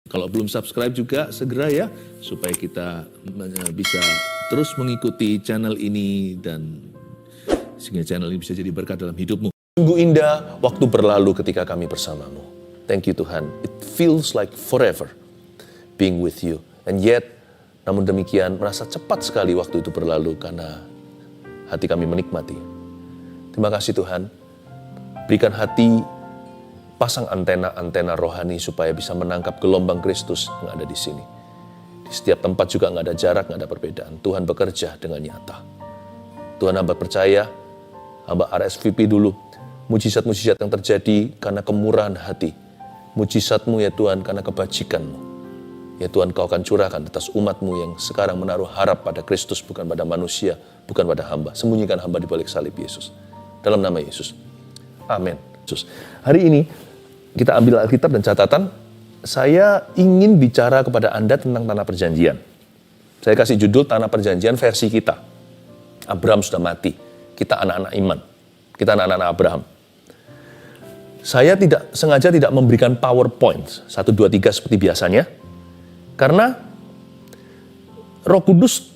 Kalau belum subscribe juga segera ya, supaya kita bisa terus mengikuti channel ini dan sehingga channel ini bisa jadi berkat dalam hidupmu. Sungguh indah waktu berlalu ketika kami bersamamu. Thank you Tuhan. It feels like forever being with you. And yet, namun demikian merasa cepat sekali waktu itu berlalu karena hati kami menikmati. Terima kasih Tuhan. Berikan hati, pasang antena-antena rohani supaya bisa menangkap gelombang Kristus yang ada di sini. Di setiap tempat juga nggak ada jarak, nggak ada perbedaan. Tuhan bekerja dengan nyata. Tuhan, hamba percaya, hamba RSVP dulu. Mujizat-mujizat yang terjadi karena kemurahan hati. Mujizat-Mu ya Tuhan karena kebajikan-Mu. Ya Tuhan, Kau akan curahkan atas umat-Mu yang sekarang menaruh harap pada Kristus, bukan pada manusia, bukan pada hamba. Sembunyikan hamba di balik salib Yesus. Dalam nama Yesus. Amin. Hari ini kita ambil Alkitab dan catatan. Saya ingin bicara kepada Anda tentang Tanah Perjanjian. Saya kasih judul Tanah Perjanjian versi kita. Abraham sudah mati. Kita anak-anak iman. Kita anak-anak Abraham. Saya sengaja tidak memberikan PowerPoint 1, 2, 3 seperti biasanya. Karena Roh Kudus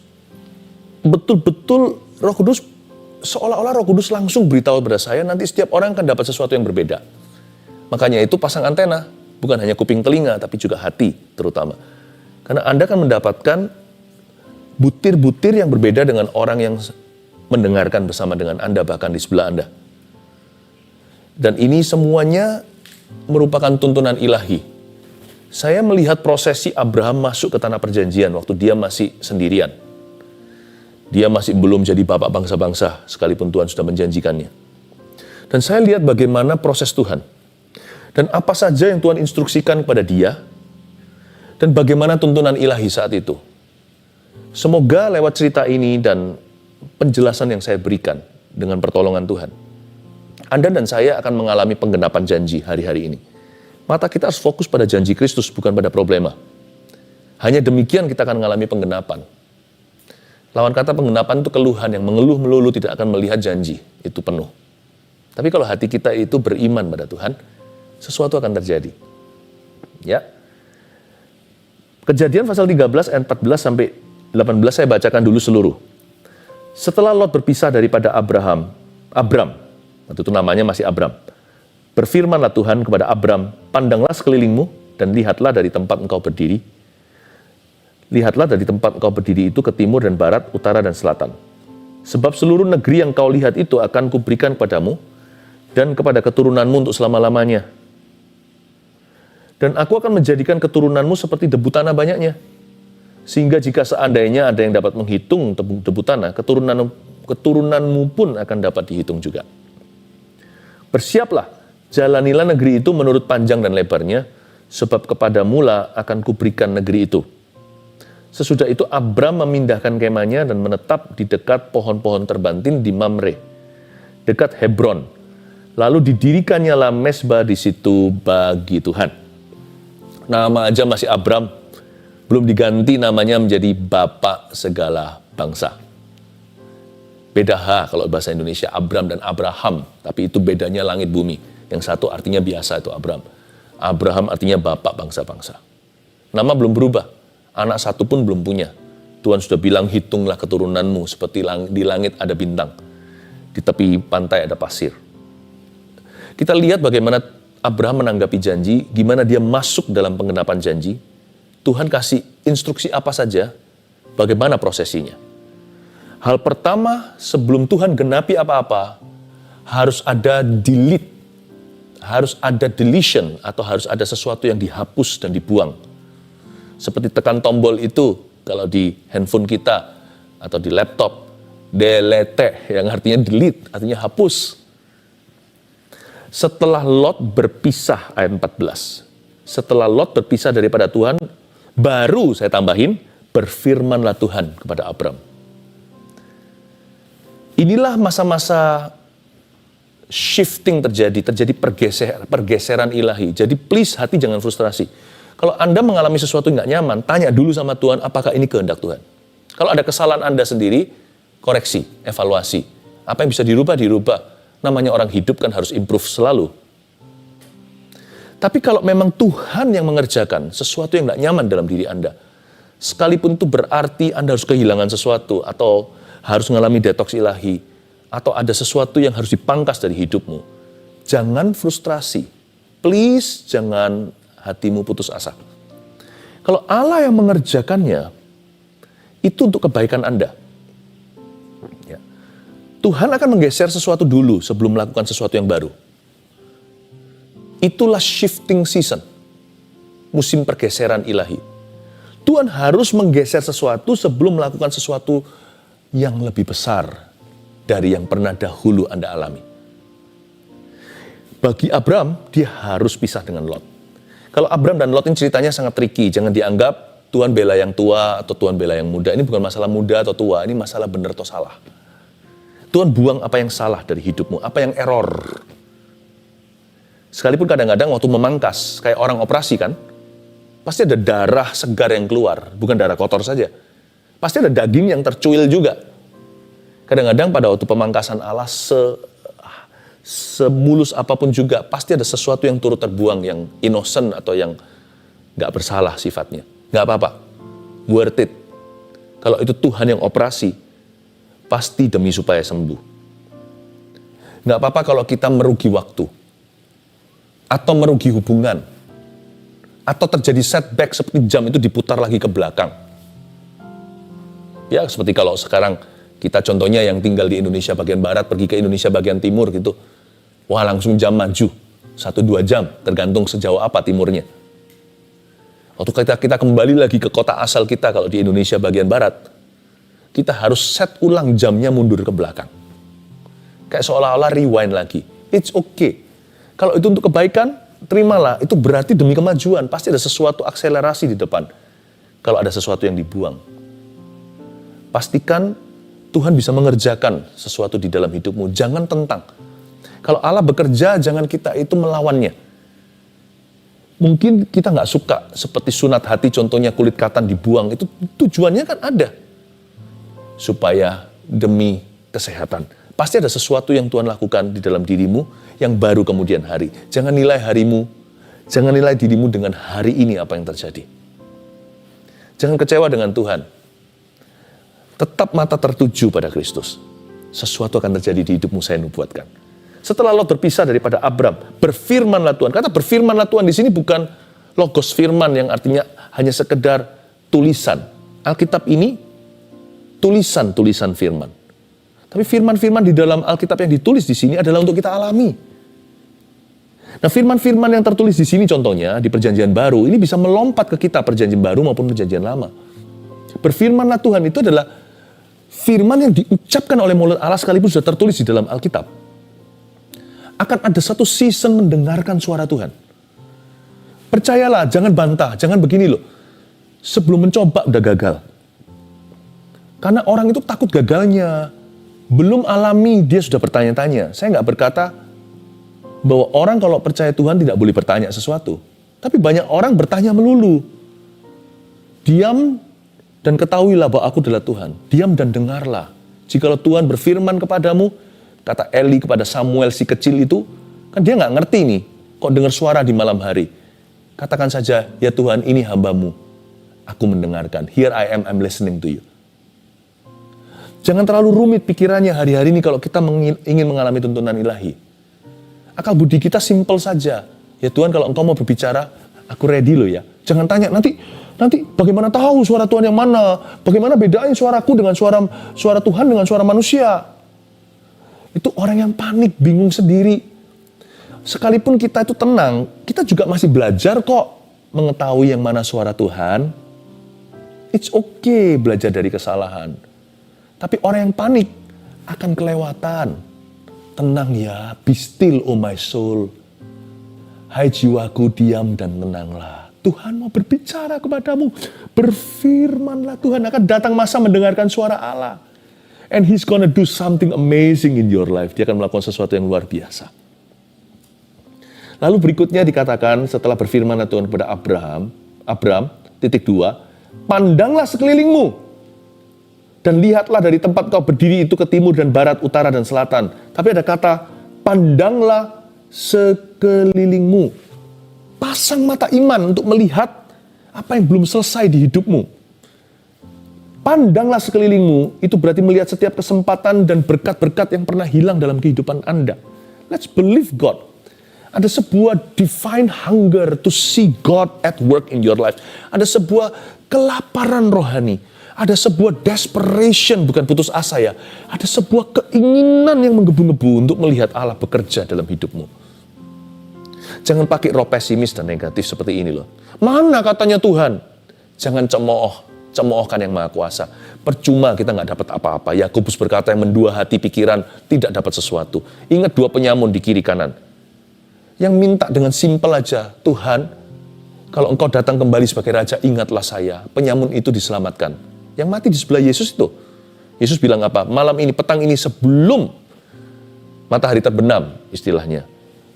betul-betul Roh Kudus seolah-olah Roh Kudus langsung beritahu kepada saya, nanti setiap orang akan dapat sesuatu yang berbeda. Makanya itu pasang antena, bukan hanya kuping telinga, tapi juga hati terutama. Karena Anda akan mendapatkan butir-butir yang berbeda dengan orang yang mendengarkan bersama dengan Anda, bahkan di sebelah Anda. Dan ini semuanya merupakan tuntunan ilahi. Saya melihat prosesi Abraham masuk ke Tanah Perjanjian waktu dia masih sendirian. Dia masih belum jadi bapak bangsa-bangsa, sekalipun Tuhan sudah menjanjikannya. Dan saya lihat bagaimana proses Tuhan. Dan apa saja yang Tuhan instruksikan kepada dia, dan bagaimana tuntunan ilahi saat itu. Semoga lewat cerita ini dan penjelasan yang saya berikan dengan pertolongan Tuhan, Anda dan saya akan mengalami penggenapan janji hari-hari ini. Mata kita harus fokus pada janji Kristus, bukan pada problema. Hanya demikian kita akan mengalami penggenapan. Lawan kata penggenapan itu keluhan, yang mengeluh melulu tidak akan melihat janji itu penuh. Tapi kalau hati kita itu beriman pada Tuhan, sesuatu akan terjadi. Ya. Kejadian pasal 13 ayat 14 sampai 18 saya bacakan dulu seluruh. Setelah Lot berpisah daripada Abram, waktu itu namanya masih Abram. Berfirmanlah Tuhan kepada Abram, pandanglah sekelilingmu dan lihatlah dari tempat engkau berdiri. Lihatlah dari tempat engkau berdiri itu ke timur dan barat, utara dan selatan. Sebab seluruh negeri yang kau lihat itu akan kuberikan kepadamu dan kepada keturunanmu untuk selama-lamanya. Dan aku akan menjadikan keturunanmu seperti debu tanah banyaknya. Sehingga jika seandainya ada yang dapat menghitung debu tanah, keturunanmu pun akan dapat dihitung juga. Bersiaplah, jalanilah negeri itu menurut panjang dan lebarnya, sebab kepadamu lah akan kuberikan negeri itu. Sesudah itu Abram memindahkan kemahnya dan menetap di dekat pohon-pohon terbantin di Mamre, dekat Hebron. Lalu didirikannya lah mezbah di situ bagi Tuhan. Nama aja masih Abram, belum diganti namanya menjadi Bapak segala bangsa. Beda kalau bahasa Indonesia Abram dan Abraham, tapi itu bedanya langit bumi. Yang satu artinya biasa itu Abram. Abraham artinya Bapak bangsa-bangsa. Nama belum berubah, anak satu pun belum punya. Tuhan sudah bilang hitunglah keturunanmu seperti di langit ada bintang, di tepi pantai ada pasir. Kita lihat bagaimana Abraham menanggapi janji, gimana dia masuk dalam penggenapan janji. Tuhan kasih instruksi apa saja, bagaimana prosesinya. Hal pertama, sebelum Tuhan genapi apa-apa, harus ada delete, harus ada deletion, atau harus ada sesuatu yang dihapus dan dibuang. Seperti tekan tombol itu, kalau di handphone kita, atau di laptop, delete, yang artinya delete, artinya hapus. Setelah Lot berpisah, ayat 14. Setelah Lot berpisah daripada Tuhan, baru saya tambahin, berfirmanlah Tuhan kepada Abram. Inilah masa-masa shifting terjadi pergeseran ilahi. Jadi please hati jangan frustrasi. Kalau Anda mengalami sesuatu yang nggak nyaman, tanya dulu sama Tuhan, apakah ini kehendak Tuhan? Kalau ada kesalahan Anda sendiri, koreksi, evaluasi. Apa yang bisa dirubah, dirubah. Namanya orang hidup kan harus improve selalu. Tapi kalau memang Tuhan yang mengerjakan sesuatu yang tidak nyaman dalam diri Anda, sekalipun itu berarti Anda harus kehilangan sesuatu, atau harus mengalami detoks ilahi, atau ada sesuatu yang harus dipangkas dari hidupmu, jangan frustrasi. Please, jangan hatimu putus asa. Kalau Allah yang mengerjakannya, itu untuk kebaikan Anda. Ya. Tuhan akan menggeser sesuatu dulu sebelum melakukan sesuatu yang baru. Itulah shifting season, musim pergeseran ilahi. Tuhan harus menggeser sesuatu sebelum melakukan sesuatu yang lebih besar dari yang pernah dahulu Anda alami. Bagi Abram, dia harus pisah dengan Lot. Kalau Abram dan Lot ini ceritanya sangat tricky, jangan dianggap Tuhan bela yang tua atau Tuhan bela yang muda. Ini bukan masalah muda atau tua, ini masalah benar atau salah. Tuhan buang apa yang salah dari hidupmu, apa yang error. Sekalipun kadang-kadang waktu memangkas, kayak orang operasi kan, pasti ada darah segar yang keluar, bukan darah kotor saja. Pasti ada daging yang tercuil juga. Kadang-kadang pada waktu pemangkasan Allah, semulus apapun juga, pasti ada sesuatu yang turut terbuang, yang innocent atau yang gak bersalah sifatnya. Gak apa-apa, worth it. Kalau itu Tuhan yang operasi, pasti demi supaya sembuh. Gak apa-apa kalau kita merugi waktu, atau merugi hubungan, atau terjadi setback seperti jam itu diputar lagi ke belakang. Ya, seperti kalau sekarang kita contohnya yang tinggal di Indonesia bagian barat, pergi ke Indonesia bagian timur gitu. Wah, langsung jam maju, 1-2 jam, tergantung sejauh apa timurnya. Waktu kita kembali lagi ke kota asal kita, kalau di Indonesia bagian barat, kita harus set ulang jamnya mundur ke belakang. Kayak seolah-olah rewind lagi. It's okay. Kalau itu untuk kebaikan, terimalah. Itu berarti demi kemajuan. Pasti ada sesuatu akselerasi di depan. Kalau ada sesuatu yang dibuang. Pastikan Tuhan bisa mengerjakan sesuatu di dalam hidupmu. Jangan tentang. Kalau Allah bekerja, jangan kita itu melawannya. Mungkin kita nggak suka, seperti sunat hati contohnya kulit katan dibuang. Itu tujuannya kan ada. Supaya demi kesehatan. Pasti ada sesuatu yang Tuhan lakukan di dalam dirimu yang baru kemudian hari. Jangan nilai harimu, jangan nilai dirimu dengan hari ini apa yang terjadi. Jangan kecewa dengan Tuhan. Tetap mata tertuju pada Kristus. Sesuatu akan terjadi di hidupmu, saya nubuatkan. Setelah Lot berpisah daripada Abram, berfirmanlah Tuhan. Kata berfirmanlah Tuhan di sini bukan logos firman yang artinya hanya sekedar tulisan. Alkitab ini tulisan-tulisan firman. Tapi firman-firman di dalam Alkitab yang ditulis di sini adalah untuk kita alami. Nah, firman-firman yang tertulis di sini contohnya di Perjanjian Baru ini bisa melompat ke kita Perjanjian Baru maupun Perjanjian Lama. Berfirmanlah Tuhan itu adalah firman yang diucapkan oleh mulut Allah sekalipun sudah tertulis di dalam Alkitab. Akan ada satu season mendengarkan suara Tuhan. Percayalah, jangan bantah, jangan begini loh. Sebelum mencoba udah gagal. Karena orang itu takut gagalnya. Belum alami, dia sudah bertanya-tanya. Saya nggak berkata bahwa orang kalau percaya Tuhan tidak boleh bertanya sesuatu. Tapi banyak orang bertanya melulu. Diam dan ketahuilah bahwa aku adalah Tuhan. Diam dan dengarlah. Jikalau Tuhan berfirman kepadamu, kata Eli kepada Samuel si kecil itu, kan dia nggak ngerti nih, kok dengar suara di malam hari. Katakan saja, ya Tuhan ini hambamu. Aku mendengarkan. Here I am, I'm listening to you. Jangan terlalu rumit pikirannya hari-hari ini kalau kita ingin mengalami tuntunan ilahi. Akal budi kita simpel saja. Ya Tuhan, kalau Engkau mau berbicara, aku ready loh ya. Jangan tanya, nanti bagaimana tahu suara Tuhan yang mana? Bagaimana bedain suaraku dengan suara Tuhan dengan suara manusia? Itu orang yang panik, bingung sendiri. Sekalipun kita itu tenang, kita juga masih belajar kok mengetahui yang mana suara Tuhan. It's okay belajar dari kesalahan. Tapi orang yang panik akan kelewatan. Tenang ya, be still oh my soul. Hai jiwaku, diam dan tenanglah. Tuhan mau berbicara kepadamu. Berfirmanlah, Tuhan akan datang masa mendengarkan suara Allah. And He's gonna do something amazing in your life. Dia akan melakukan sesuatu yang luar biasa. Lalu berikutnya dikatakan setelah berfirmanlah Tuhan kepada Abram, titik 2, pandanglah sekelilingmu. Dan lihatlah dari tempat kau berdiri itu ke timur dan barat, utara dan selatan. Tapi ada kata, pandanglah sekelilingmu. pasang mata iman untuk melihat apa yang belum selesai di hidupmu. Pandanglah sekelilingmu, itu berarti melihat setiap kesempatan dan berkat-berkat yang pernah hilang dalam kehidupan Anda. Let's believe God. Ada sebuah divine hunger to see God at work in your life. Ada sebuah kelaparan rohani. Ada sebuah desperation, bukan putus asa ya. Ada sebuah keinginan yang menggebu-gebu untuk melihat Allah bekerja dalam hidupmu. Jangan pakai roh pesimis dan negatif seperti ini loh. Mana katanya Tuhan? Jangan cemoohkan yang Maha Kuasa. Percuma kita nggak dapat apa-apa. Yakobus berkata yang mendua hati pikiran tidak dapat sesuatu. Ingat dua penyamun di kiri kanan. Yang minta dengan simpel aja, Tuhan, kalau Engkau datang kembali sebagai Raja, ingatlah saya. Penyamun itu diselamatkan. Yang mati di sebelah Yesus itu. Yesus bilang apa? Malam ini, petang ini sebelum matahari terbenam, istilahnya.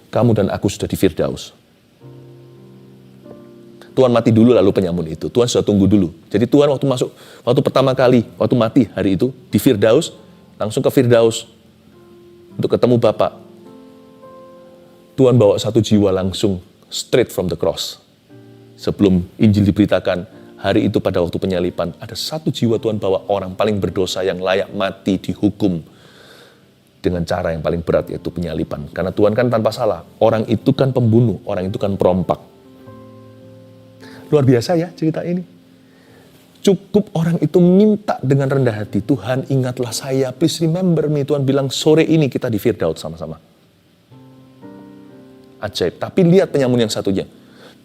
Kamu dan aku sudah di Firdaus. Tuhan mati dulu lalu penyamun itu. Tuhan sudah tunggu dulu. Jadi Tuhan waktu pertama kali, waktu mati hari itu, di Firdaus, langsung ke Firdaus untuk ketemu Bapa. Tuhan bawa satu jiwa langsung straight from the cross. Sebelum Injil diberitakan, hari itu pada waktu penyalipan, ada satu jiwa Tuhan bawa orang paling berdosa yang layak mati dihukum dengan cara yang paling berat, yaitu penyalipan. Karena Tuhan kan tanpa salah. Orang itu kan pembunuh, orang itu kan perompak. Luar biasa ya cerita ini. Cukup orang itu minta dengan rendah hati, Tuhan ingatlah saya, please remember me. Tuhan bilang sore ini kita di Firdaus sama-sama. Ajaib. Tapi lihat penyamun yang satunya.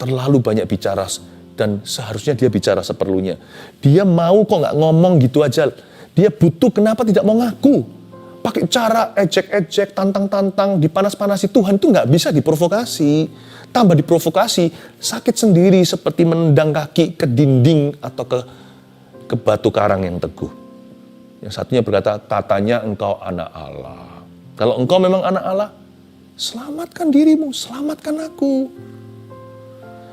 Terlalu banyak bicara dan seharusnya dia bicara seperlunya. Dia mau kok nggak ngomong gitu aja. Dia butuh, kenapa tidak mau ngaku? Pakai cara ejek-ejek, tantang-tantang, dipanas-panasi. Tuhan itu nggak bisa diprovokasi. Tambah diprovokasi, sakit sendiri seperti menendang kaki ke dinding atau ke batu karang yang teguh. Yang satunya berkata, katanya engkau anak Allah. Kalau engkau memang anak Allah, selamatkan dirimu, selamatkan aku.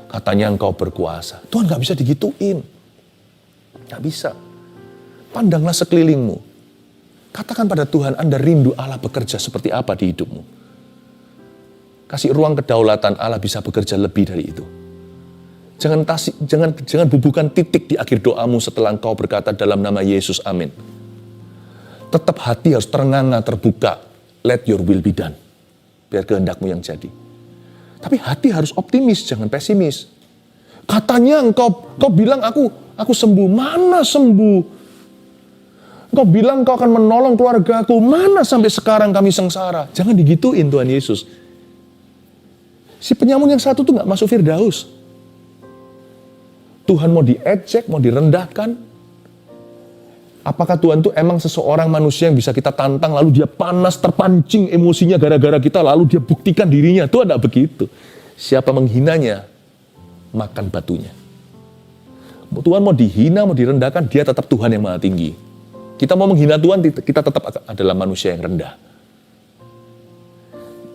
Katanya engkau berkuasa. Tuhan gak bisa digituin. Gak bisa. Pandanglah sekelilingmu. Katakan pada Tuhan, Anda rindu Allah bekerja seperti apa di hidupmu. Kasih ruang kedaulatan Allah bisa bekerja lebih dari itu. Jangan bubuhkan titik di akhir doamu setelah engkau berkata dalam nama Yesus, amin. Tetap hati harus terenganga, terbuka. Let your will be done. Biar kehendakmu yang jadi. Tapi hati harus optimis, jangan pesimis. Katanya engkau bilang aku sembuh. Mana sembuh? Engkau bilang engkau akan menolong keluarga aku. Mana sampai sekarang kami sengsara? Jangan digituin Tuhan Yesus. Si penyamun yang satu tuh gak masuk Firdaus. Tuhan mau diejek, mau direndahkan. Apakah Tuhan itu emang seseorang manusia yang bisa kita tantang, lalu dia panas, terpancing emosinya gara-gara kita, lalu dia buktikan dirinya? Tuhan tidak begitu. Siapa menghinanya, makan batunya. Tuhan mau dihina, mau direndahkan, dia tetap Tuhan yang maha tinggi. Kita mau menghina Tuhan, kita tetap adalah manusia yang rendah.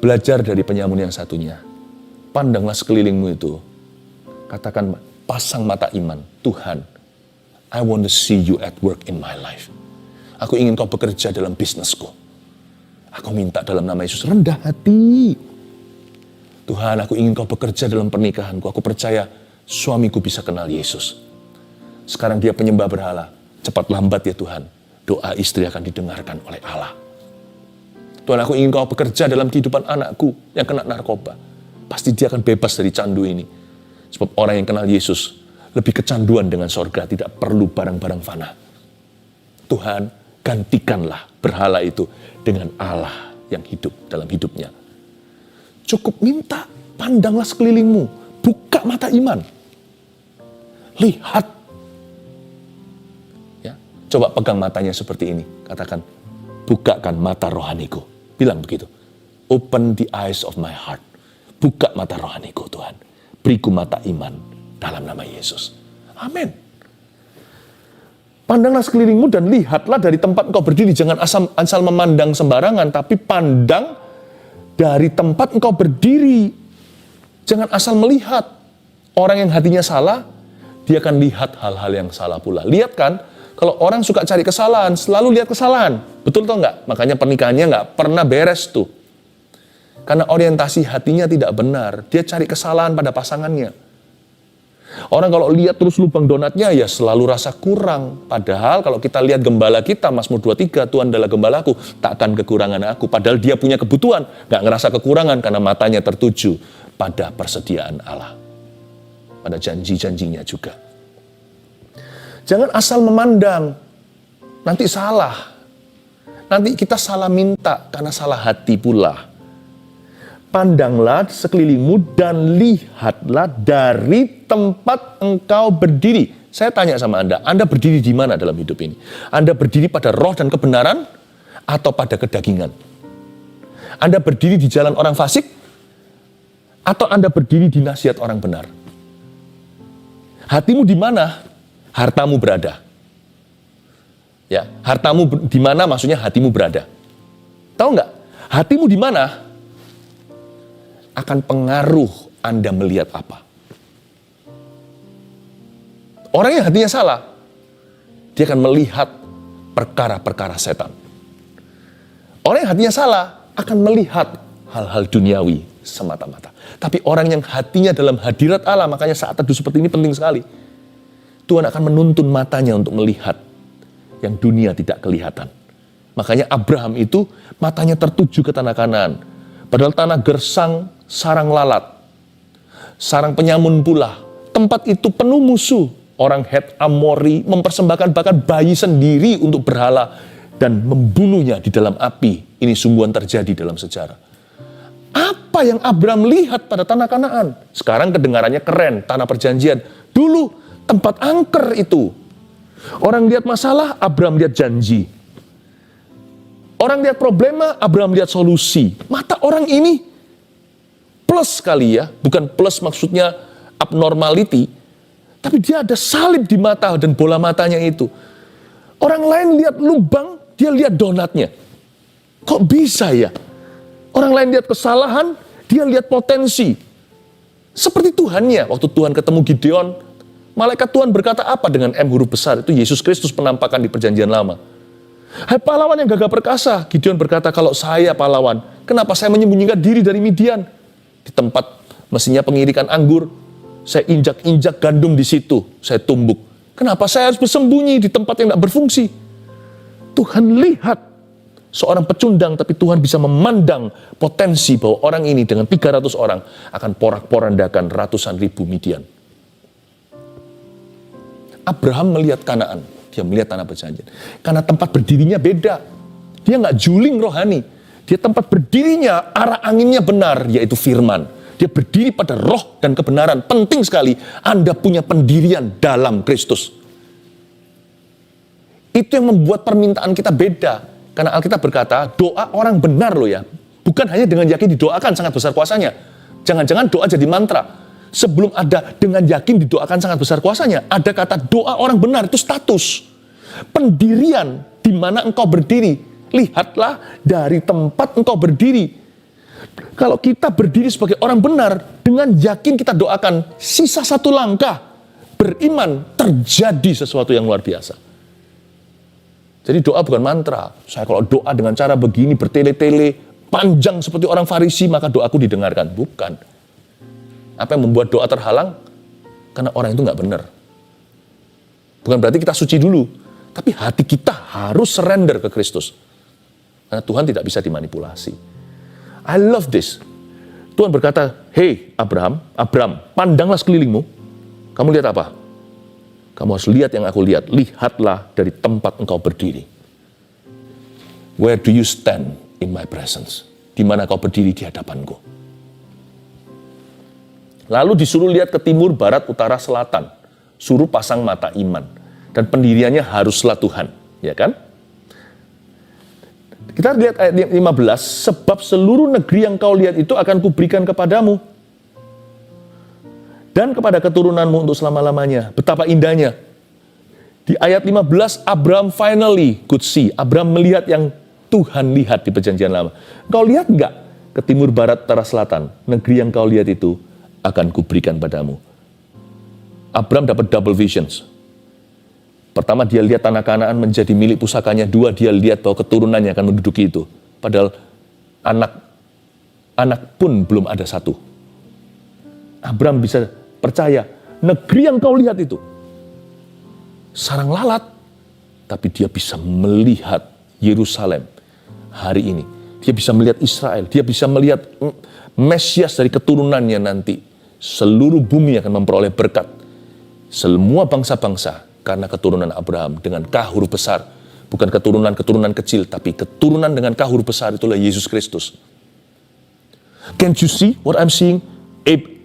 Belajar dari penyamun yang satunya. Pandanglah sekelilingmu itu. Katakan, pasang mata iman. Tuhan, I want to see you at work in my life. Aku ingin kau bekerja dalam bisnisku. Aku minta dalam nama Yesus, rendah hati. Tuhan, aku ingin kau bekerja dalam pernikahanku. Aku percaya suamiku bisa kenal Yesus. Sekarang dia penyembah berhala. Cepat lambat ya Tuhan. Doa istri akan didengarkan oleh Allah. Tuhan, aku ingin kau bekerja dalam kehidupan anakku yang kena narkoba. Pasti dia akan bebas dari candu ini. Sebab orang yang kenal Yesus lebih kecanduan dengan sorga, tidak perlu barang-barang fana. Tuhan, gantikanlah berhala itu dengan Allah yang hidup dalam hidupnya. Cukup minta, pandanglah sekelilingmu, buka mata iman. Lihat. Ya, coba pegang matanya seperti ini, katakan, bukakan mata rohaniku. Bilang begitu. Open the eyes of my heart. Buka mata rohaniku Tuhan. Beriku mata iman. Dalam nama Yesus. Amin. Pandanglah sekelilingmu dan lihatlah dari tempat engkau berdiri. Jangan asal memandang sembarangan, tapi pandang dari tempat engkau berdiri. Jangan asal melihat. Orang yang hatinya salah, dia akan lihat hal-hal yang salah pula. Lihat kan, kalau orang suka cari kesalahan, selalu lihat kesalahan. Betul atau enggak? Makanya pernikahannya enggak pernah beres tuh. Karena orientasi hatinya tidak benar. Dia cari kesalahan pada pasangannya. Orang kalau lihat terus lubang donatnya, ya selalu rasa kurang. Padahal kalau kita lihat gembala kita, Mazmur 23, Tuhan adalah gembalaku, takkan kekurangan aku. Padahal dia punya kebutuhan, gak ngerasa kekurangan karena matanya tertuju pada persediaan Allah. Pada janji-janjinya juga. Jangan asal memandang, nanti salah. Nanti kita salah minta karena salah hati pula. Pandanglah sekelilingmu dan lihatlah dari tempat engkau berdiri. Saya tanya sama Anda berdiri di mana dalam hidup ini? Anda berdiri pada roh dan kebenaran atau pada kedagingan? Anda berdiri di jalan orang fasik atau Anda berdiri di nasihat orang benar? Hatimu di mana? Hartamu berada. Ya, hartamu di mana maksudnya hatimu berada. Tahu nggak? Hatimu di mana? Akan pengaruh Anda melihat apa. Orang yang hatinya salah, dia akan melihat perkara-perkara setan. Orang yang hatinya salah akan melihat hal-hal duniawi semata-mata. Tapi orang yang hatinya dalam hadirat Allah, makanya saat teduh seperti ini penting sekali. Tuhan akan menuntun matanya untuk melihat yang dunia tidak kelihatan. Makanya Abraham itu matanya tertuju ke tanah Kanaan. Padahal tanah gersang, sarang lalat, sarang penyamun pula. Tempat itu penuh musuh. Orang Het Amori mempersembahkan bahkan bayi sendiri untuk berhala dan membunuhnya di dalam api. Ini sungguhan terjadi dalam sejarah. Apa yang Abraham lihat pada tanah Kanaan? Sekarang kedengarannya keren, tanah perjanjian. Dulu tempat angker itu. Orang lihat masalah, Abraham lihat janji. Orang lihat problema, Abraham lihat solusi. Mata orang ini plus kali ya, bukan plus maksudnya abnormality, tapi dia ada salib di mata dan bola matanya itu. Orang lain lihat lubang, dia lihat donatnya. Kok bisa ya? Orang lain lihat kesalahan, dia lihat potensi. Seperti Tuhannya, waktu Tuhan ketemu Gideon, malaikat Tuhan berkata apa dengan M huruf besar? Itu Yesus Kristus penampakan di perjanjian lama. Hai pahlawan yang gagah perkasa, Gideon berkata, kalau saya pahlawan, kenapa saya menyembunyikan diri dari Midian? Di tempat mesinnya pengirikan anggur, saya injak-injak gandum di situ, saya tumbuk. Kenapa saya harus bersembunyi di tempat yang tidak berfungsi? Tuhan lihat seorang pecundang, tapi Tuhan bisa memandang potensi bahwa orang ini dengan 300 orang akan porak-porandakan ratusan ribu Midian. Abraham melihat Kanaan, dia melihat tanah perjanjian. Karena tempat berdirinya beda. Dia nggak juling rohani. Dia tempat berdirinya, arah anginnya benar, yaitu firman. Dia berdiri pada roh dan kebenaran. Penting sekali, Anda punya pendirian dalam Kristus. Itu yang membuat permintaan kita beda. Karena Alkitab berkata, doa orang benar loh ya. Bukan hanya dengan yakin didoakan sangat besar kuasanya. Jangan-jangan doa jadi mantra. Sebelum ada dengan yakin didoakan sangat besar kuasanya, ada kata doa orang benar, itu status. Pendirian di mana engkau berdiri. Lihatlah dari tempat engkau berdiri. Kalau kita berdiri sebagai orang benar, dengan yakin kita doakan, sisa satu langkah, beriman, terjadi sesuatu yang luar biasa. Jadi doa bukan mantra. Saya kalau doa dengan cara begini, bertele-tele, panjang seperti orang Farisi, maka doaku didengarkan. Bukan. Apa yang membuat doa terhalang? Karena orang itu nggak benar. Bukan berarti kita suci dulu, tapi hati kita harus surrender ke Kristus. Karena Tuhan tidak bisa dimanipulasi. I love this. Tuhan berkata, hey Abraham, pandanglah sekelilingmu. Kamu lihat apa? Kamu harus lihat yang aku lihat. Lihatlah dari tempat engkau berdiri. Where do you stand in my presence? Di mana kau berdiri di hadapanku? Lalu disuruh lihat ke timur, barat, utara, selatan. Suruh pasang mata iman. Dan pendiriannya haruslah Tuhan. Ya kan? Kita lihat ayat 15. Sebab seluruh negeri yang kau lihat itu akan kuberikan kepadamu. Dan kepada keturunanmu untuk selama-lamanya. Betapa indahnya. Di ayat 15, Abraham finally could see. Abraham melihat yang Tuhan lihat di perjanjian lama. Kau lihat enggak? Ke timur, barat, utara, selatan. Negeri yang kau lihat itu akan kuberikan padamu. Abraham dapat double visions. Pertama, dia lihat tanah Kanaan menjadi milik pusakanya. Dua, dia lihat bahwa keturunannya akan menduduki itu. Padahal anak anak pun belum ada satu. Abraham bisa percaya, negeri yang kau lihat itu sarang lalat, tapi dia bisa melihat Yerusalem hari ini. Dia bisa melihat Israel, dia bisa melihat Mesias dari keturunannya nanti. Seluruh bumi akan memperoleh berkat. Semua bangsa-bangsa karena keturunan Abraham dengan K huruf besar. Bukan keturunan-keturunan kecil, tapi keturunan dengan K huruf besar, itulah Yesus Kristus. Can't you see what I'm seeing?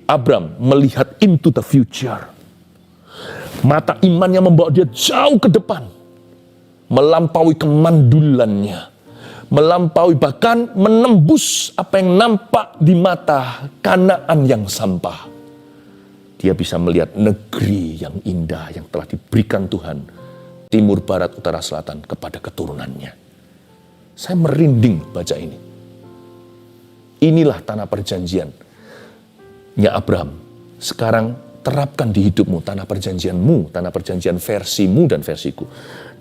Abraham melihat into the future. Mata imannya membawa dia jauh ke depan. Melampaui kemandulannya. Melampaui bahkan menembus apa yang nampak di mata Kanaan yang sampah. Dia bisa melihat negeri yang indah yang telah diberikan Tuhan. Timur, barat, utara, selatan kepada keturunannya. Saya merinding baca ini. Inilah tanah perjanjiannya Abraham. Sekarang terapkan di hidupmu tanah perjanjianmu, tanah perjanjian versimu dan versiku.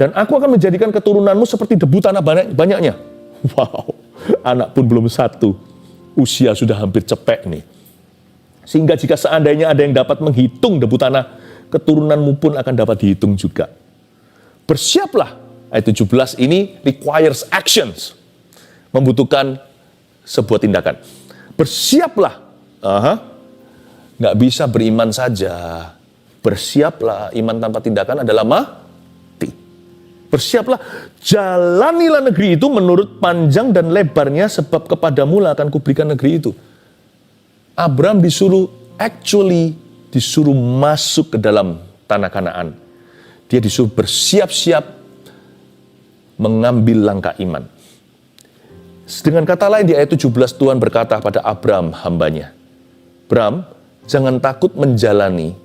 Dan aku akan menjadikan keturunanmu seperti debu tanah banyaknya. Wow, anak pun belum satu. Usia sudah hampir cepek nih. Sehingga jika seandainya ada yang dapat menghitung debu tanah, keturunanmu pun akan dapat dihitung juga. Bersiaplah, ayat 17 ini requires actions. Membutuhkan sebuah tindakan. Bersiaplah. Nggak bisa beriman saja. Bersiaplah, iman tanpa tindakan adalah mati. Bersiaplah, jalanilah negeri itu menurut panjang dan lebarnya, sebab kepadamu lah akan kuberikan negeri itu. Abraham disuruh masuk ke dalam tanah Kanaan. Dia disuruh bersiap-siap mengambil langkah iman. Dengan kata lain di ayat 17 Tuhan berkata pada Abraham hambanya, Abraham, jangan takut menjalani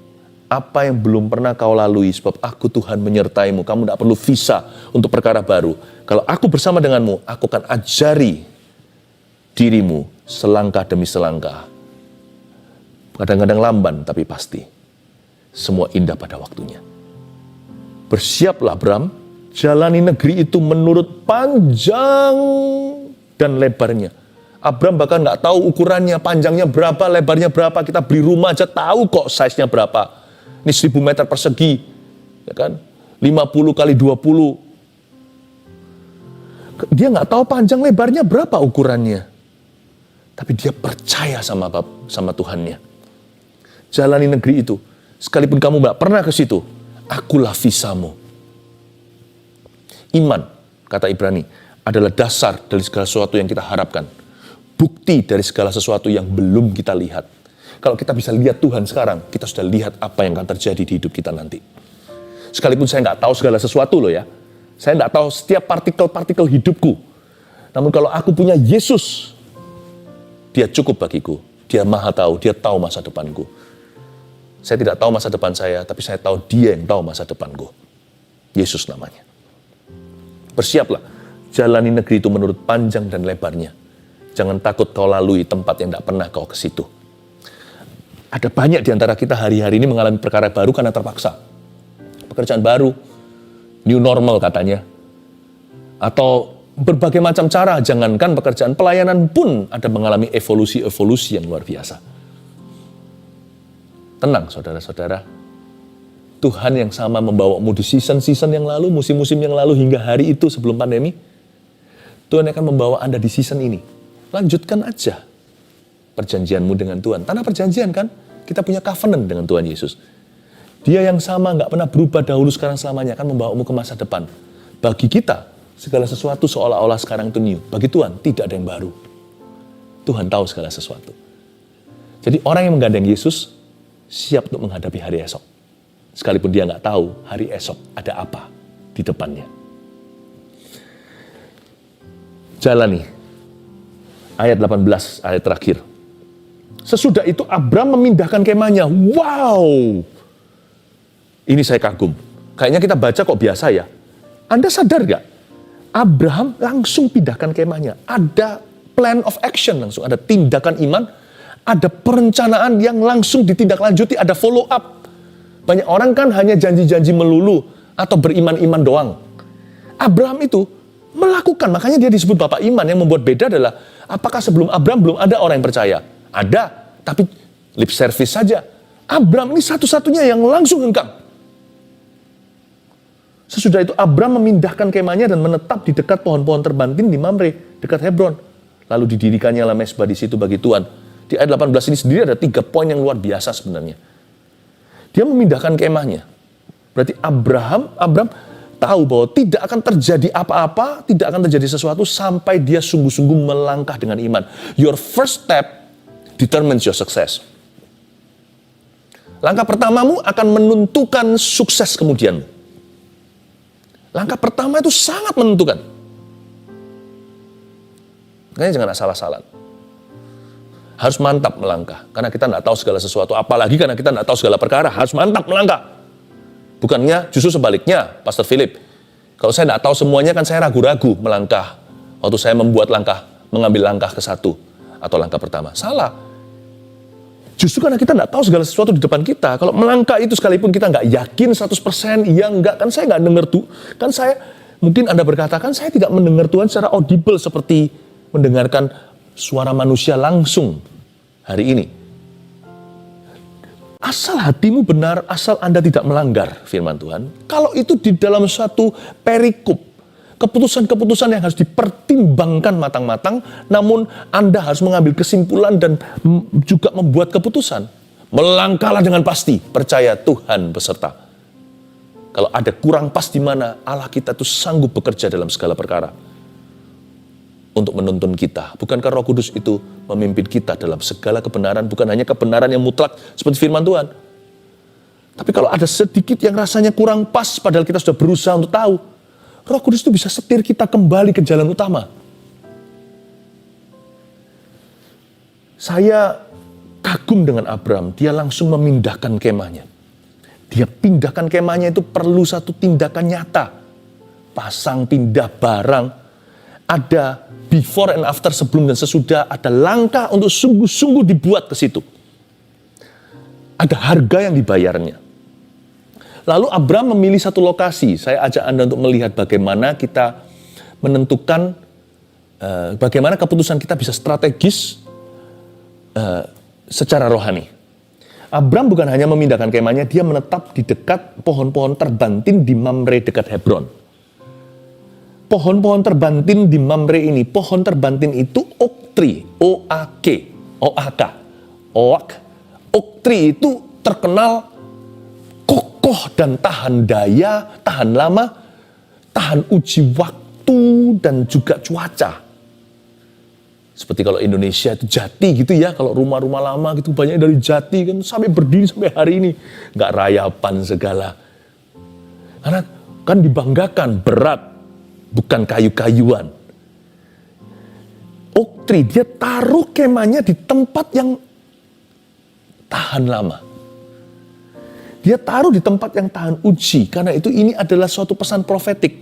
apa yang belum pernah kau lalui, sebab aku Tuhan menyertaimu. Kamu tidak perlu visa untuk perkara baru. Kalau aku bersama denganmu, aku akan ajari dirimu selangkah demi selangkah. Kadang-kadang lamban, tapi pasti. Semua indah pada waktunya. Bersiaplah Abraham, jalani negeri itu menurut panjang dan lebarnya. Abraham bahkan nggak tahu ukurannya, panjangnya berapa, lebarnya berapa. Kita beli rumah aja tahu kok size-nya berapa. Ini 1000 meter persegi, ya kan? 50 kali 20. Dia nggak tahu panjang lebarnya berapa ukurannya. Tapi dia percaya sama Tuhannya. Jalani negeri itu. Sekalipun kamu nggak pernah ke situ, akulah visamu. Iman, kata Ibrani, adalah dasar dari segala sesuatu yang kita harapkan. Bukti dari segala sesuatu yang belum kita lihat. Kalau kita bisa lihat Tuhan sekarang, kita sudah lihat apa yang akan terjadi di hidup kita nanti. Sekalipun saya nggak tahu segala sesuatu loh ya. Saya nggak tahu setiap partikel-partikel hidupku. Namun kalau aku punya Yesus, Dia cukup bagiku. Dia maha tahu, Dia tahu masa depanku. Saya tidak tahu masa depan saya, tapi saya tahu Dia yang tahu masa depanku. Yesus namanya. Bersiaplah, jalani negeri itu menurut panjang dan lebarnya. Jangan takut kau lalui tempat yang tidak pernah kau ke situ. Ada banyak di antara kita hari-hari ini mengalami perkara baru karena terpaksa. Pekerjaan baru, new normal katanya. Atau berbagai macam cara, jangankan pekerjaan, pelayanan pun ada mengalami evolusi-evolusi yang luar biasa. Tenang saudara-saudara, Tuhan yang sama membawamu di season-season yang lalu, musim-musim yang lalu hingga hari itu sebelum pandemi, Tuhan akan membawa Anda di season ini. Lanjutkan aja perjanjianmu dengan Tuhan. Tanah perjanjian kan, kita punya covenant dengan Tuhan Yesus. Dia yang sama, gak pernah berubah dahulu, sekarang, selamanya, akan membawamu ke masa depan. Bagi kita, segala sesuatu seolah-olah sekarang itu new. Bagi Tuhan, tidak ada yang baru. Tuhan tahu segala sesuatu. Jadi orang yang menggandeng Yesus, siap untuk menghadapi hari esok. Sekalipun dia gak tahu hari esok ada apa di depannya. Jalani. Ayat 18, ayat terakhir. Sesudah itu Abraham memindahkan kemahnya. Wow! Ini saya kagum. Kayaknya kita baca kok biasa ya. Anda sadar gak? Abraham langsung pindahkan kemahnya. Ada plan of action langsung. Ada tindakan iman. Ada perencanaan yang langsung ditindaklanjuti. Ada follow up. Banyak orang kan hanya janji-janji melulu. Atau beriman-iman doang. Abraham itu melakukan. Makanya dia disebut Bapak Iman. Yang membuat beda adalah Apakah sebelum Abraham belum ada orang yang percaya? Ada, tapi lip service saja. Abraham ini satu-satunya yang langsung hengkang. Sesudah itu Abraham memindahkan kemahnya dan menetap di dekat pohon-pohon terbantin di Mamre, dekat Hebron. Lalu didirikannya lah mezbah di situ bagi Tuhan. Di ayat 18 ini sendiri ada 3 poin yang luar biasa sebenarnya. Dia memindahkan kemahnya. Berarti Abraham tahu bahwa tidak akan terjadi apa-apa, tidak akan terjadi sesuatu sampai dia sungguh-sungguh melangkah dengan iman. Your first step determines your success. Langkah pertamamu akan menentukan sukses kemudian. Langkah pertama itu sangat menentukan. Makanya jangan asal-asalan. Harus mantap melangkah. Karena kita tidak tahu segala sesuatu. Apalagi karena kita tidak tahu segala perkara. Harus mantap melangkah. Bukannya justru sebaliknya, Pastor Philip. Kalau saya tidak tahu semuanya kan saya ragu-ragu melangkah. Waktu saya mengambil langkah ke satu. Atau langkah pertama. Salah. Justru karena kita tidak tahu segala sesuatu di depan kita. Kalau melangkah itu sekalipun kita nggak yakin 100%, ya enggak. Kan saya nggak dengar tuh. Kan saya, mungkin Anda berkata, kan saya tidak mendengar Tuhan secara audible seperti mendengarkan suara manusia langsung hari ini. Asal hatimu benar, asal Anda tidak melanggar firman Tuhan. Kalau itu di dalam suatu perikop, keputusan-keputusan yang harus dipertimbangkan matang-matang, namun Anda harus mengambil kesimpulan dan juga membuat keputusan. Melangkahlah dengan pasti, percaya Tuhan beserta. Kalau ada kurang pas di mana, Allah kita itu sanggup bekerja dalam segala perkara. Untuk menuntun kita. Bukankah Roh Kudus itu memimpin kita dalam segala kebenaran, bukan hanya kebenaran yang mutlak seperti firman Tuhan. Tapi kalau ada sedikit yang rasanya kurang pas, padahal kita sudah berusaha untuk tahu, Roh Kudus itu bisa setir kita kembali ke jalan utama. Saya kagum dengan Abraham, dia langsung memindahkan kemahnya. Dia pindahkan kemahnya itu perlu satu tindakan nyata. Pasang, pindah barang, ada before and after, sebelum dan sesudah, ada langkah untuk sungguh-sungguh dibuat ke situ. Ada harga yang dibayarnya. Lalu Abraham memilih satu lokasi. Saya ajak Anda untuk melihat bagaimana kita menentukan, bagaimana keputusan kita bisa strategis secara rohani. Abraham bukan hanya memindahkan kemahnya, dia menetap di dekat pohon-pohon terbantin di Mamre dekat Hebron. Pohon-pohon terbantin di Mamre ini, pohon terbantin itu oak tree, O-A-K, O-A-K, oak. Oak tree itu terkenal kokoh dan tahan daya, tahan lama, tahan uji waktu dan juga cuaca. Seperti kalau Indonesia itu jati gitu ya, kalau rumah-rumah lama gitu banyak dari jati kan sampai berdiri sampai hari ini, nggak rayapan segala. Karena kan dibanggakan berat, bukan kayu-kayuan. Oak tree, dia taruh kemahnya di tempat yang tahan lama. Dia taruh di tempat yang tahan uji. Karena itu ini adalah suatu pesan profetik.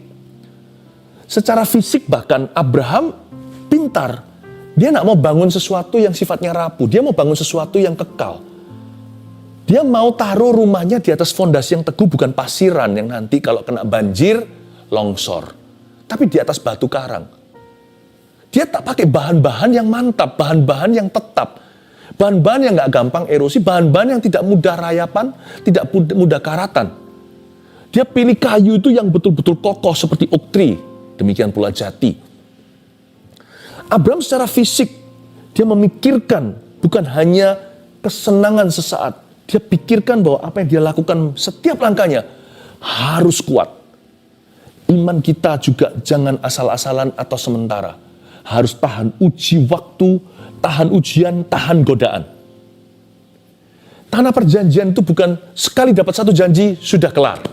Secara fisik bahkan Abraham pintar. Dia nggak mau bangun sesuatu yang sifatnya rapuh. Dia mau bangun sesuatu yang kekal. Dia mau taruh rumahnya di atas fondasi yang teguh, bukan pasiran yang nanti kalau kena banjir, longsor. Tapi di atas batu karang. Dia tak pakai bahan-bahan yang mantap, bahan-bahan yang tetap. Bahan-bahan yang gak gampang erosi, bahan-bahan yang tidak mudah rayapan, tidak mudah karatan. Dia pilih kayu itu yang betul-betul kokoh seperti oak tree. Demikian pula jati. Abraham secara fisik, dia memikirkan bukan hanya kesenangan sesaat. Dia pikirkan bahwa apa yang dia lakukan setiap langkahnya harus kuat. Iman kita juga jangan asal-asalan atau sementara. Harus tahan uji waktu, tahan ujian, tahan godaan. Tanah perjanjian itu bukan sekali dapat satu janji, sudah kelar.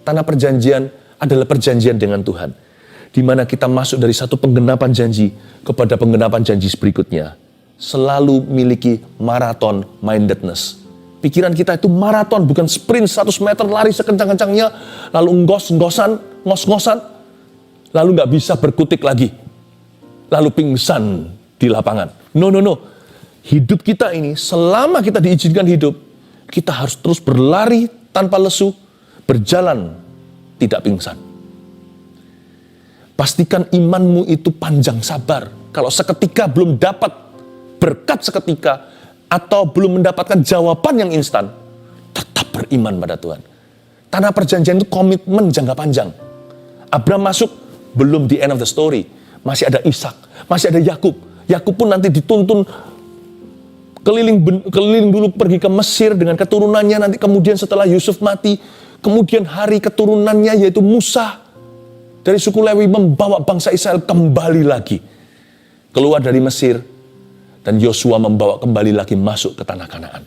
Tanah perjanjian adalah perjanjian dengan Tuhan. Di mana kita masuk dari satu penggenapan janji kepada penggenapan janji berikutnya. Selalu miliki marathon mindedness. Pikiran kita itu maraton, bukan sprint 100 meter lari sekencang-kencangnya, lalu ngos-ngosan, lalu nggak bisa berkutik lagi, lalu pingsan di lapangan. No. Hidup kita ini, selama kita diizinkan hidup, kita harus terus berlari tanpa lesu, berjalan tidak pingsan. Pastikan imanmu itu panjang sabar, Kalau seketika belum dapat berkat seketika, atau belum mendapatkan jawaban yang instan, tetap beriman pada Tuhan. Tanah perjanjian itu komitmen jangka panjang. Abraham masuk, belum the end of the story. Masih ada Ishak, masih ada Yakub. Yakub pun nanti dituntun keliling dulu pergi ke Mesir dengan keturunannya. Nanti kemudian setelah Yusuf mati, kemudian hari keturunannya yaitu Musa dari suku Lewi membawa bangsa Israel kembali lagi keluar dari Mesir, dan Yosua membawa kembali lagi masuk ke tanah Kanaan.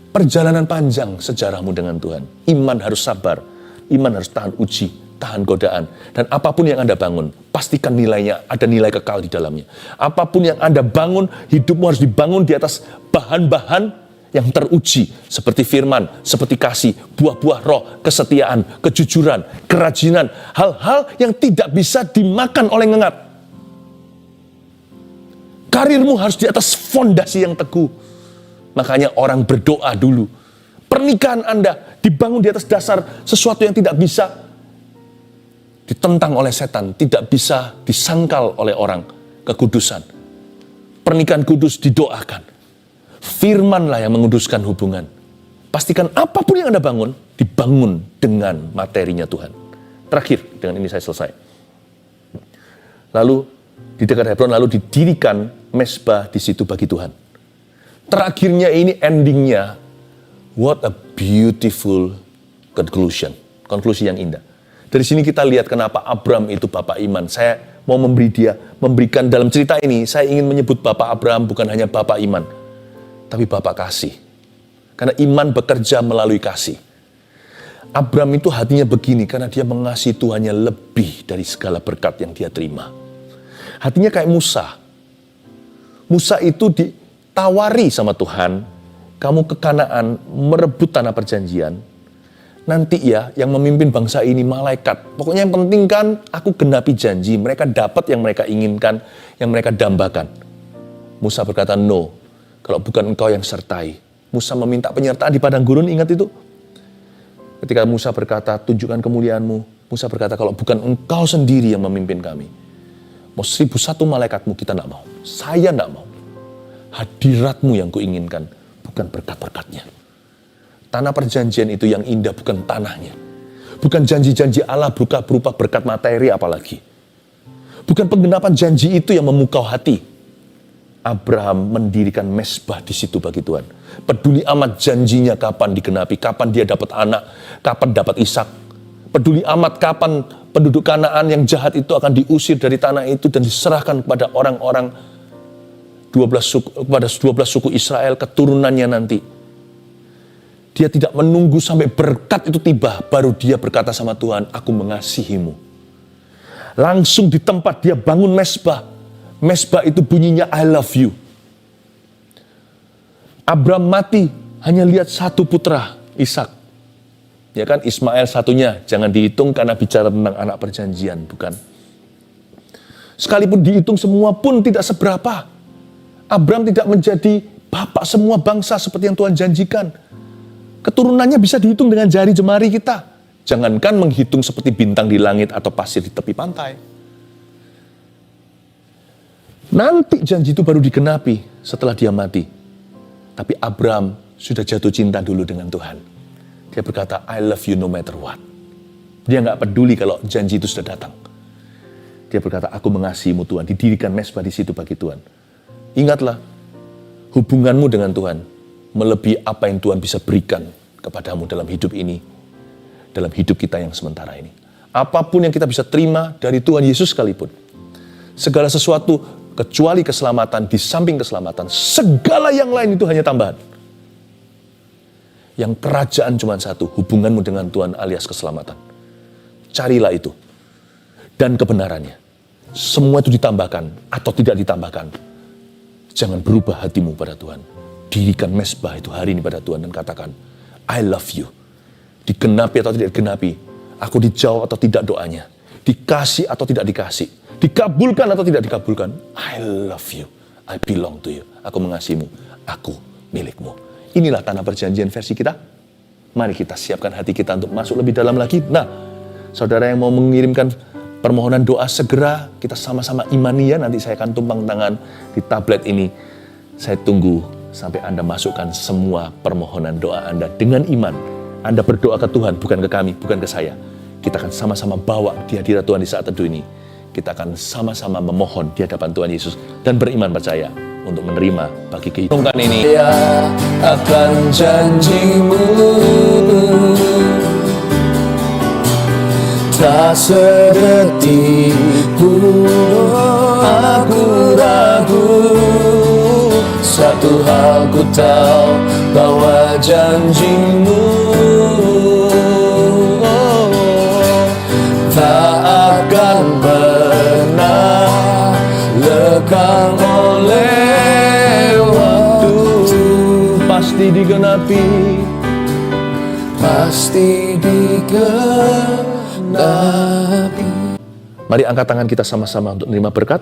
Perjalanan panjang sejarahmu dengan Tuhan. Iman harus sabar, iman harus tahan uji, tahan godaan. Dan apapun yang Anda bangun, pastikan nilainya, ada nilai kekal di dalamnya. Apapun yang Anda bangun, hidupmu harus dibangun di atas bahan-bahan yang teruji. Seperti firman, seperti kasih, buah-buah roh, kesetiaan, kejujuran, kerajinan. Hal-hal yang tidak bisa dimakan oleh ngengat. Karirmu harus di atas fondasi yang teguh. Makanya orang berdoa dulu. Pernikahan Anda dibangun di atas dasar sesuatu yang tidak bisa ditentang oleh setan, tidak bisa disangkal oleh orang, kekudusan. Pernikahan kudus didoakan. Firmanlah yang menguduskan hubungan. Pastikan apapun yang Anda bangun, dibangun dengan materinya Tuhan. Terakhir, dengan ini saya selesai. Lalu di dekat Hebron, lalu didirikan mezbah di situ bagi Tuhan. Terakhirnya ini endingnya, what a beautiful conclusion. Konklusi yang indah. Dari sini kita lihat kenapa Abraham itu bapak iman. Saya mau memberikan dalam cerita ini, saya ingin menyebut bapak Abraham bukan hanya bapak iman, tapi bapak kasih. Karena iman bekerja melalui kasih. Abraham itu hatinya begini karena dia mengasihi Tuhannya lebih dari segala berkat yang dia terima. Hatinya kayak Musa. Musa itu ditawari sama Tuhan, kamu ke Kanaan merebut tanah perjanjian. Nanti ya yang memimpin bangsa ini malaikat. Pokoknya yang penting kan aku genapi janji. Mereka dapat yang mereka inginkan, yang mereka dambakan. Musa berkata no, kalau bukan engkau yang sertai. Musa meminta penyertaan di padang gurun, ingat itu? Ketika Musa berkata tunjukkan kemuliaanmu, Musa berkata kalau bukan engkau sendiri yang memimpin kami. Mau 1001 malaikatmu kita tidak mau. Saya tidak mau. Hadiratmu yang kuinginkan, bukan berkat-berkatnya. Tanah perjanjian itu yang indah bukan tanahnya. Bukan janji-janji Allah berupa berkat materi apalagi. Bukan penggenapan janji itu yang memukau hati. Abraham mendirikan mezbah di situ bagi Tuhan. Peduli amat janjinya kapan digenapi, kapan dia dapat anak, kapan dapat Ishak. Peduli amat kapan penduduk Kanaan yang jahat itu akan diusir dari tanah itu dan diserahkan kepada orang-orang 12 suku Israel, keturunannya nanti. Dia tidak menunggu sampai berkat itu tiba, baru dia berkata sama Tuhan, aku mengasihimu. Langsung di tempat dia bangun mezbah. Mezbah itu bunyinya I love you. Abraham mati, hanya lihat satu putra, Ishak. Ya kan, Ismail satunya, jangan dihitung karena bicara tentang anak perjanjian, bukan. Sekalipun dihitung semua pun tidak seberapa. Abraham tidak menjadi bapak semua bangsa seperti yang Tuhan janjikan. Keturunannya bisa dihitung dengan jari jemari kita. Jangankan menghitung seperti bintang di langit atau pasir di tepi pantai. Nanti janji itu baru digenapi setelah dia mati. Tapi Abraham sudah jatuh cinta dulu dengan Tuhan. Dia berkata, I love you no matter what. Dia nggak peduli kalau janji itu sudah datang. Dia berkata, aku mengasihimu Tuhan. Didirikan mezbah di situ bagi Tuhan. Ingatlah, hubunganmu dengan Tuhan melebihi apa yang Tuhan bisa berikan kepadamu dalam hidup ini, dalam hidup kita yang sementara ini. Apapun yang kita bisa terima dari Tuhan Yesus sekalipun, segala sesuatu kecuali keselamatan, di samping keselamatan, segala yang lain itu hanya tambahan. Yang kerajaan cuma satu, hubunganmu dengan Tuhan alias keselamatan. Carilah itu. Dan kebenarannya. Semua itu ditambahkan atau tidak ditambahkan. Jangan berubah hatimu pada Tuhan. Dirikan mezbah itu hari ini pada Tuhan dan katakan, I love you. Digenapi atau tidak digenapi. Aku dijawab atau tidak doanya. Dikasih atau tidak dikasih. Dikabulkan atau tidak dikabulkan. I love you. I belong to you. Aku mengasihimu. Aku milikmu. Inilah tanah perjanjian versi kita. Mari kita siapkan hati kita untuk masuk lebih dalam lagi. Nah, saudara yang mau mengirimkan permohonan doa segera kita sama-sama imani ya. Nanti saya akan tumpang tangan di tablet ini. Saya tunggu sampai Anda masukkan semua permohonan doa Anda dengan iman. Anda berdoa ke Tuhan, bukan ke kami, bukan ke saya. Kita akan sama-sama bawa di hadirat Tuhan di saat teduh ini. Kita akan sama-sama memohon di hadapan Tuhan Yesus dan beriman percaya untuk menerima bagi kehidupan ini. Ya akan janjimu, tak sedetik pun aku ragu. Satu hal ku tahu, bahwa janjimu tak akan pernah lekang oleh waktu. Pasti digenapi, pasti digenapi. Mari angkat tangan kita sama-sama untuk menerima berkat.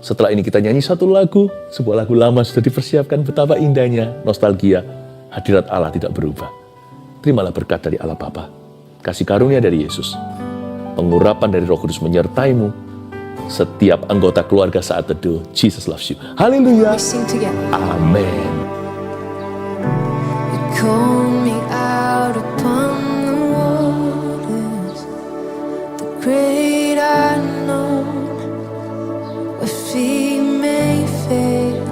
Setelah ini kita nyanyi satu lagu, sebuah lagu lama sudah dipersiapkan, betapa indahnya, nostalgia, hadirat Allah tidak berubah. Terimalah berkat dari Allah Bapa, kasih karunia dari Yesus, pengurapan dari Roh Kudus menyertaimu, setiap anggota keluarga saat teduh. Jesus loves you. Haleluya. Amin. Call me out upon the waters, the great unknown, where feet may fail,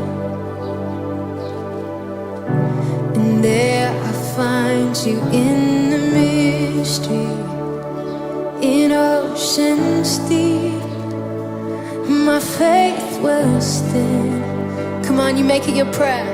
and there I find you in the mystery, in oceans deep. My faith will stand. Come on, you make it your prayer.